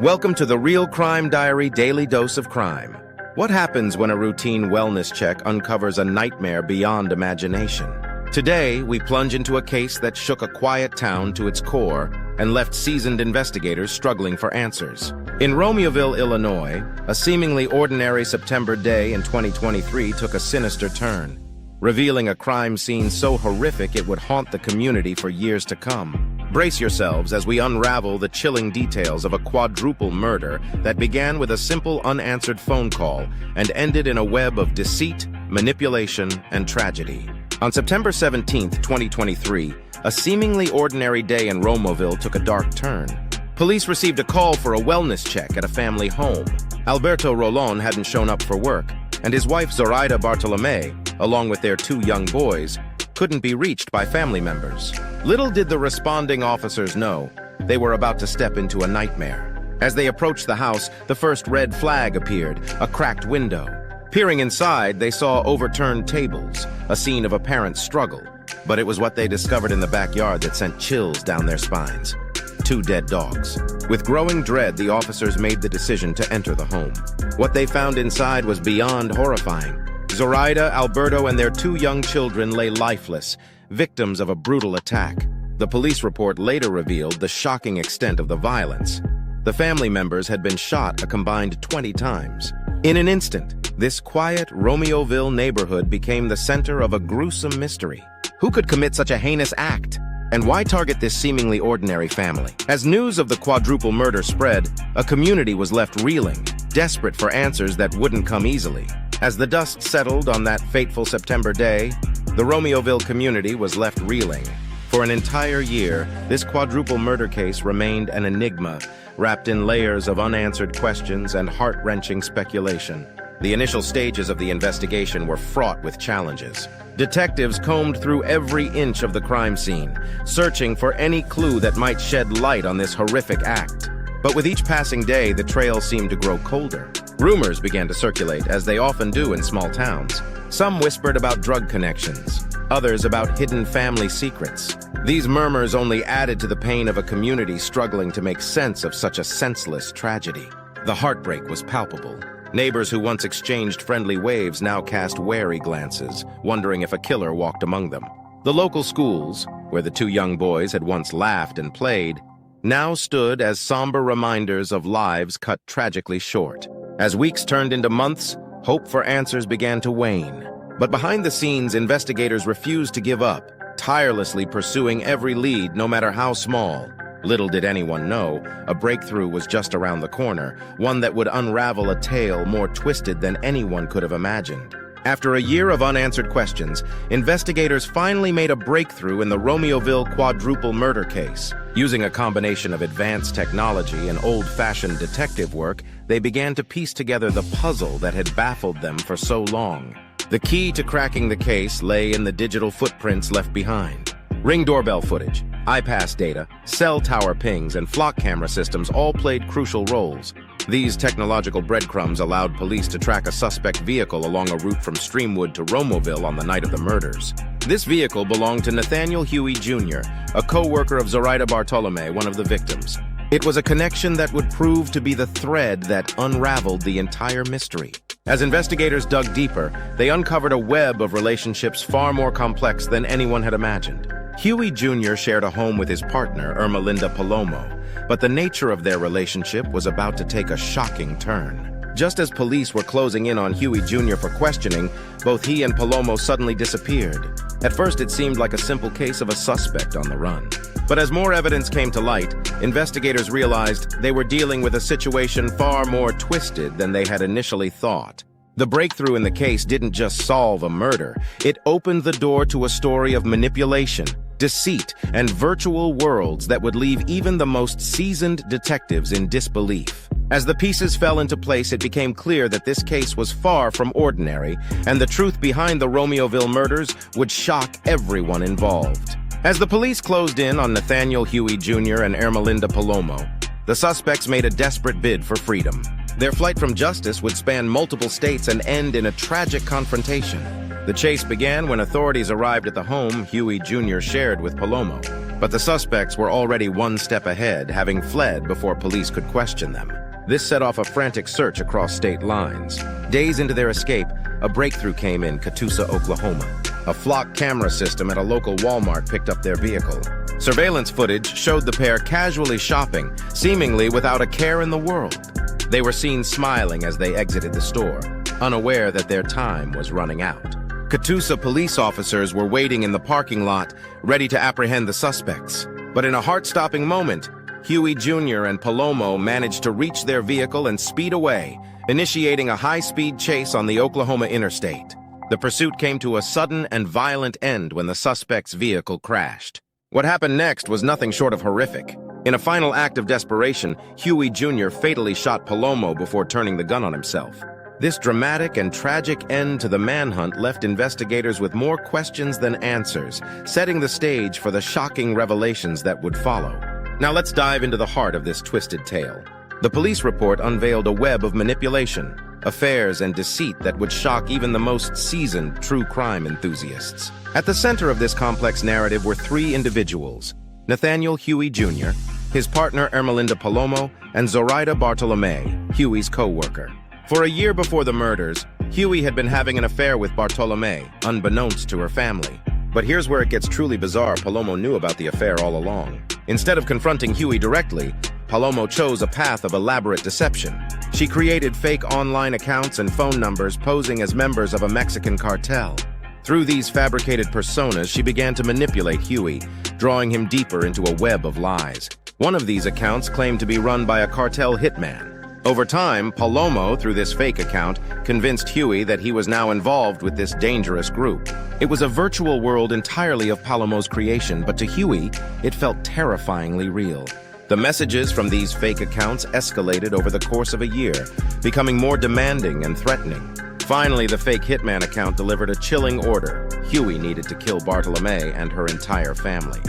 Welcome to the Real Crime Diary Daily Dose of Crime. What happens when a routine wellness check uncovers a nightmare beyond imagination? Today, we plunge into a case that shook a quiet town to its core and left seasoned investigators struggling for answers. In Romeoville, Illinois, a seemingly ordinary September day in 2023 took a sinister turn, revealing a crime scene so horrific it would haunt the community for years to come. Brace yourselves as we unravel the chilling details of a quadruple murder that began with a simple unanswered phone call and ended in a web of deceit, manipulation, and tragedy. On September 17, 2023, a seemingly ordinary day in Romeoville took a dark turn. Police received a call for a wellness check at a family home. Alberto Rolon hadn't shown up for work, and his wife Zoraida Bartolome, along with their two young boys, couldn't be reached by family members. Little did the responding officers know, they were about to step into a nightmare. As they approached the house, the first red flag appeared, a cracked window. Peering inside, they saw overturned tables, a scene of apparent struggle. But it was what they discovered in the backyard that sent chills down their spines. Two dead dogs. With growing dread, the officers made the decision to enter the home. What they found inside was beyond horrifying. Zoraida, Alberto, and their two young children lay lifeless, victims of a brutal attack. The police report later revealed the shocking extent of the violence. The family members had been shot a combined 20 times. In an instant, this quiet Romeoville neighborhood became the center of a gruesome mystery. Who could commit such a heinous act? And why target this seemingly ordinary family? As news of the quadruple murder spread, a community was left reeling, desperate for answers that wouldn't come easily. As the dust settled on that fateful September day, the Romeoville community was left reeling. For an entire year, this quadruple murder case remained an enigma, wrapped in layers of unanswered questions and heart-wrenching speculation. The initial stages of the investigation were fraught with challenges. Detectives combed through every inch of the crime scene, searching for any clue that might shed light on this horrific act. But with each passing day, the trail seemed to grow colder. Rumors began to circulate, as they often do in small towns. Some whispered about drug connections, others about hidden family secrets. These murmurs only added to the pain of a community struggling to make sense of such a senseless tragedy. The heartbreak was palpable. Neighbors who once exchanged friendly waves now cast wary glances, wondering if a killer walked among them. The local schools, where the two young boys had once laughed and played, now stood as somber reminders of lives cut tragically short. As weeks turned into months, hope for answers began to wane. But behind the scenes, investigators refused to give up, tirelessly pursuing every lead, no matter how small. Little did anyone know, a breakthrough was just around the corner, one that would unravel a tale more twisted than anyone could have imagined. After a year of unanswered questions, investigators finally made a breakthrough in the Romeoville quadruple murder case. Using a combination of advanced technology and old-fashioned detective work, they began to piece together the puzzle that had baffled them for so long. The key to cracking the case lay in the digital footprints left behind. Ring doorbell footage, iPass data, cell tower pings, and flock camera systems all played crucial roles. These technological breadcrumbs allowed police to track a suspect vehicle along a route from Streamwood to Romeoville on the night of the murders. This vehicle belonged to Nathaniel Huey Jr., a co-worker of Zoraida Bartolome, one of the victims. It was a connection that would prove to be the thread that unraveled the entire mystery. As investigators dug deeper, they uncovered a web of relationships far more complex than anyone had imagined. Huey Jr. shared a home with his partner, Ermelinda Palomo, but the nature of their relationship was about to take a shocking turn. Just as police were closing in on Huey Jr. for questioning, both he and Palomo suddenly disappeared. At first, it seemed like a simple case of a suspect on the run. But as more evidence came to light, investigators realized they were dealing with a situation far more twisted than they had initially thought. The breakthrough in the case didn't just solve a murder. It opened the door to a story of manipulation, deceit, and virtual worlds that would leave even the most seasoned detectives in disbelief. As the pieces fell into place, it became clear that this case was far from ordinary, and the truth behind the Romeoville murders would shock everyone involved. As the police closed in on Nathaniel Huey Jr. and Ermelinda Palomo, the suspects made a desperate bid for freedom. Their flight from justice would span multiple states and end in a tragic confrontation. The chase began when authorities arrived at the home Huey Jr. shared with Palomo. But the suspects were already one step ahead, having fled before police could question them. This set off a frantic search across state lines. Days into their escape, a breakthrough came in Catoosa, Oklahoma. A flock camera system at a local Walmart picked up their vehicle. Surveillance footage showed the pair casually shopping, seemingly without a care in the world. They were seen smiling as they exited the store, unaware that their time was running out. Catoosa police officers were waiting in the parking lot, ready to apprehend the suspects. But in a heart-stopping moment, Huey Jr. and Palomo managed to reach their vehicle and speed away, initiating a high-speed chase on the Oklahoma interstate. The pursuit came to a sudden and violent end when the suspect's vehicle crashed. What happened next was nothing short of horrific. In a final act of desperation, Huey Jr. fatally shot Palomo before turning the gun on himself. This dramatic and tragic end to the manhunt left investigators with more questions than answers, setting the stage for the shocking revelations that would follow. Now let's dive into the heart of this twisted tale. The police report unveiled a web of manipulation, affairs, and deceit that would shock even the most seasoned true crime enthusiasts. At the center of this complex narrative were three individuals: Nathaniel Huey Jr., his partner Ermelinda Palomo, and Zoraida Bartolome, Huey's co-worker. For a year before the murders, Huey had been having an affair with Bartolome, unbeknownst to her family. But here's where it gets truly bizarre. Palomo knew about the affair all along. Instead of confronting Huey directly, Palomo chose a path of elaborate deception. She created fake online accounts and phone numbers posing as members of a Mexican cartel. Through these fabricated personas, she began to manipulate Huey, drawing him deeper into a web of lies. One of these accounts claimed to be run by a cartel hitman. Over time, Palomo, through this fake account, convinced Huey that he was now involved with this dangerous group. It was a virtual world entirely of Palomo's creation, but to Huey, it felt terrifyingly real. The messages from these fake accounts escalated over the course of a year, becoming more demanding and threatening. Finally, the fake hitman account delivered a chilling order. Huey needed to kill Bartolome and her entire family.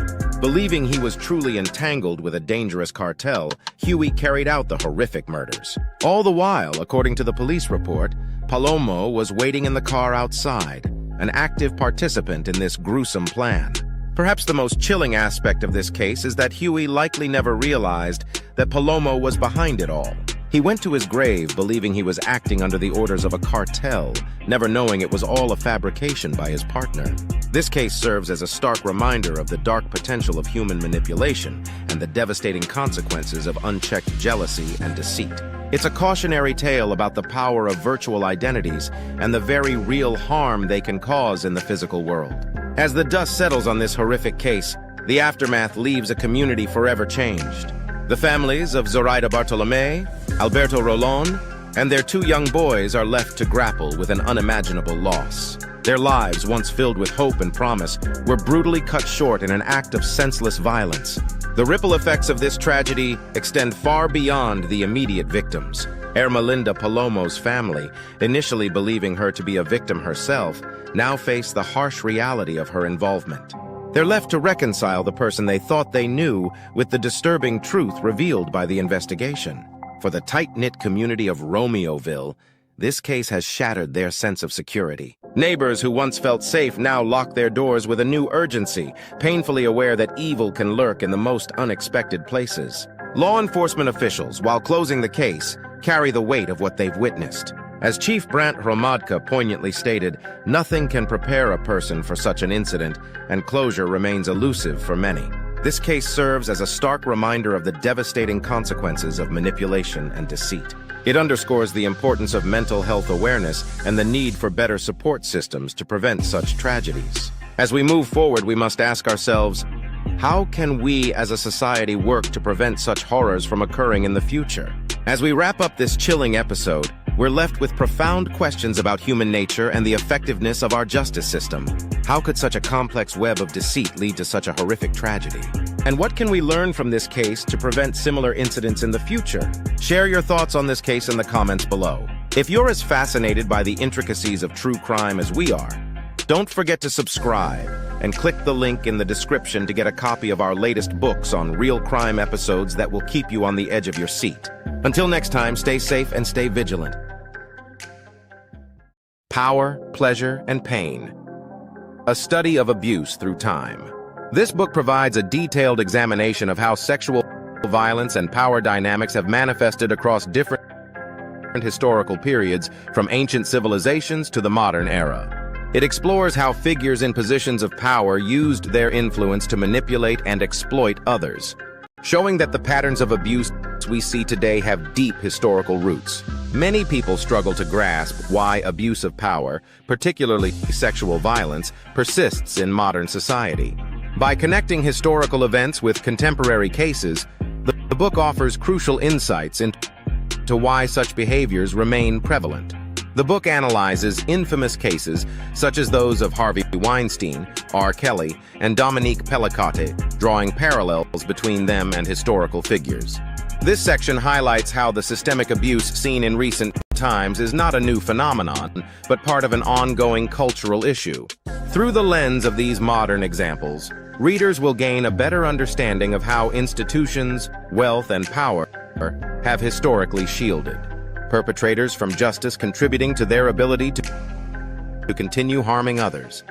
Believing he was truly entangled with a dangerous cartel, Huey carried out the horrific murders. All the while, according to the police report, Palomo was waiting in the car outside, an active participant in this gruesome plan. Perhaps the most chilling aspect of this case is that Huey likely never realized that Palomo was behind it all. He went to his grave believing he was acting under the orders of a cartel, never knowing it was all a fabrication by his partner. This case serves as a stark reminder of the dark potential of human manipulation and the devastating consequences of unchecked jealousy and deceit. It's a cautionary tale about the power of virtual identities and the very real harm they can cause in the physical world. As the dust settles on this horrific case, the aftermath leaves a community forever changed. The families of Zoraida Bartolome, Alberto Rolon, and their two young boys are left to grapple with an unimaginable loss. Their lives, once filled with hope and promise, were brutally cut short in an act of senseless violence. The ripple effects of this tragedy extend far beyond the immediate victims. Ermelinda Palomo's family, initially believing her to be a victim herself, now face the harsh reality of her involvement. They're left to reconcile the person they thought they knew with the disturbing truth revealed by the investigation. For the tight-knit community of Romeoville, this case has shattered their sense of security. Neighbors who once felt safe now lock their doors with a new urgency, painfully aware that evil can lurk in the most unexpected places. Law enforcement officials, while closing the case, carry the weight of what they've witnessed. As Chief Brant Hromadka poignantly stated, nothing can prepare a person for such an incident, and closure remains elusive for many. This case serves as a stark reminder of the devastating consequences of manipulation and deceit. It underscores the importance of mental health awareness and the need for better support systems to prevent such tragedies. As we move forward, we must ask ourselves, how can we as a society work to prevent such horrors from occurring in the future? As we wrap up this chilling episode, we're left with profound questions about human nature and the effectiveness of our justice system. How could such a complex web of deceit lead to such a horrific tragedy? And what can we learn from this case to prevent similar incidents in the future? Share your thoughts on this case in the comments below. If you're as fascinated by the intricacies of true crime as we are, don't forget to subscribe and click the link in the description to get a copy of our latest books on real crime episodes that will keep you on the edge of your seat. Until next time, stay safe and stay vigilant. Power, Pleasure, and Pain. A study of abuse through time. This book provides a detailed examination of how sexual violence and power dynamics have manifested across different historical periods, from ancient civilizations to the modern era. It explores how figures in positions of power used their influence to manipulate and exploit others, showing that the patterns of abuse we see today have deep historical roots. Many people struggle to grasp why abuse of power, particularly sexual violence, persists in modern society. By connecting historical events with contemporary cases, the book offers crucial insights into why such behaviors remain prevalent. The book analyzes infamous cases such as those of Harvey Weinstein, R. Kelly, and Dominique Pellicotte, drawing parallels between them and historical figures. This section highlights how the systemic abuse seen in recent times is not a new phenomenon, but part of an ongoing cultural issue. Through the lens of these modern examples, readers will gain a better understanding of how institutions, wealth, and power have historically shielded perpetrators from justice, contributing to their ability to continue harming others.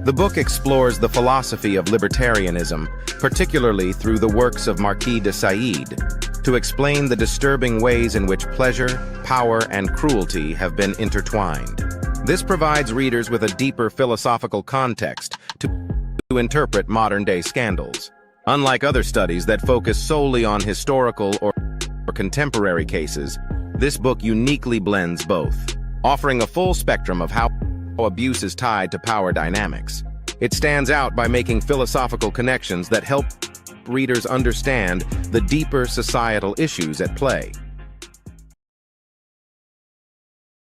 The book explores the philosophy of libertarianism, particularly through the works of Marquis de Sade, to explain the disturbing ways in which pleasure, power, and cruelty have been intertwined. This provides readers with a deeper philosophical context to interpret modern-day scandals. Unlike other studies that focus solely on historical or contemporary cases, this book uniquely blends both, offering a full spectrum of how abuse is tied to power dynamics. It stands out by making philosophical connections that help readers understand the deeper societal issues at play.